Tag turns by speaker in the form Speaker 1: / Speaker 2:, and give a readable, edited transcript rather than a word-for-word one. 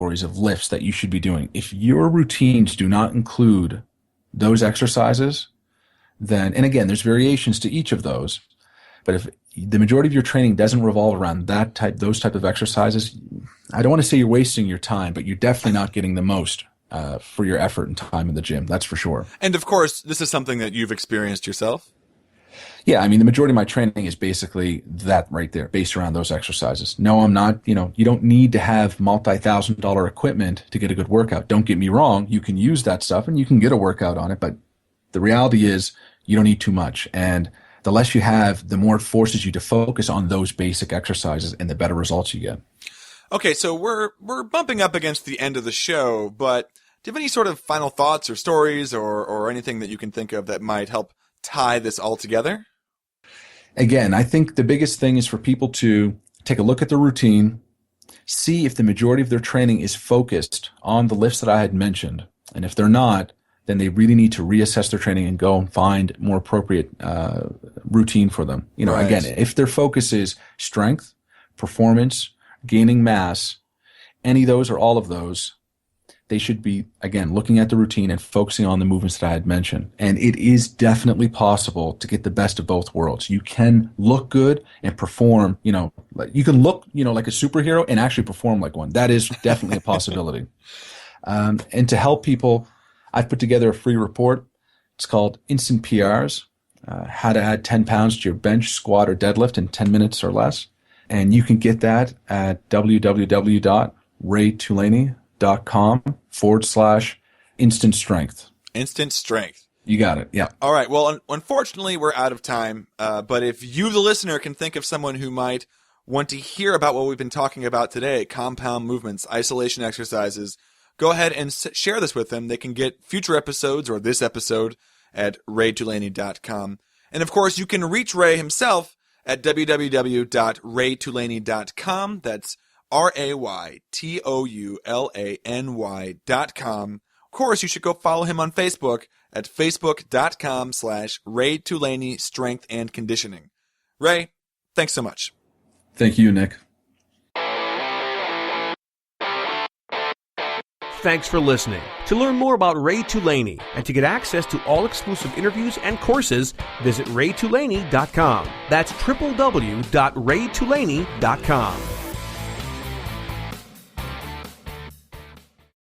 Speaker 1: of lifts that you should be doing. If your routines do not include those exercises, then, and again, there's variations to each of those, but if the majority of your training doesn't revolve around those type of exercises, I don't want to say you're wasting your time, but you're definitely not getting the most for your effort and time in the gym. That's for sure.
Speaker 2: And of course, this is something that you've experienced yourself.
Speaker 1: Yeah, I mean, the majority of my training is basically that right there, based around those exercises. No, I'm not, you don't need to have multi-$1,000 equipment to get a good workout. Don't get me wrong. You can use that stuff and you can get a workout on it, but the reality is you don't need too much. And the less you have, the more it forces you to focus on those basic exercises and the better results you get.
Speaker 2: Okay, so we're bumping up against the end of the show, but do you have any sort of final thoughts or stories or anything that you can think of that might help tie this all together?
Speaker 1: Again, I think the biggest thing is for people to take a look at their routine, see if the majority of their training is focused on the lifts that I had mentioned. And if they're not, then they really need to reassess their training and go and find more appropriate routine for them.
Speaker 2: Right.
Speaker 1: Again, if their focus is strength, performance, gaining mass, any of those or all of those, they should be, again, looking at the routine and focusing on the movements that I had mentioned. And it is definitely possible to get the best of both worlds. You can look good and perform, you can look, like a superhero and actually perform like one. That is definitely a possibility. And to help people, I've put together a free report. It's called Instant PRs, how to add 10 pounds to your bench, squat, or deadlift in 10 minutes or less. And you can get that at www.raytoulany.com/instant strength.
Speaker 2: Instant strength.
Speaker 1: You got it. Yeah.
Speaker 2: All right. Well, unfortunately, we're out of time. But if you, the listener, can think of someone who might want to hear about what we've been talking about today, compound movements, isolation exercises, go ahead and share this with them. They can get future episodes or this episode at raytoulany.com. And of course, you can reach Ray himself at www.raytoulany.com. That's RayToulany.com. Of course, you should go follow him on Facebook at facebook.com/Ray Toulany Strength and Conditioning. Ray, thanks so much.
Speaker 1: Thank you, Nick.
Speaker 3: Thanks for listening. To learn more about Ray Toulany and to get access to all exclusive interviews and courses, visit raytoulany.com. That's www.raytoulany.com.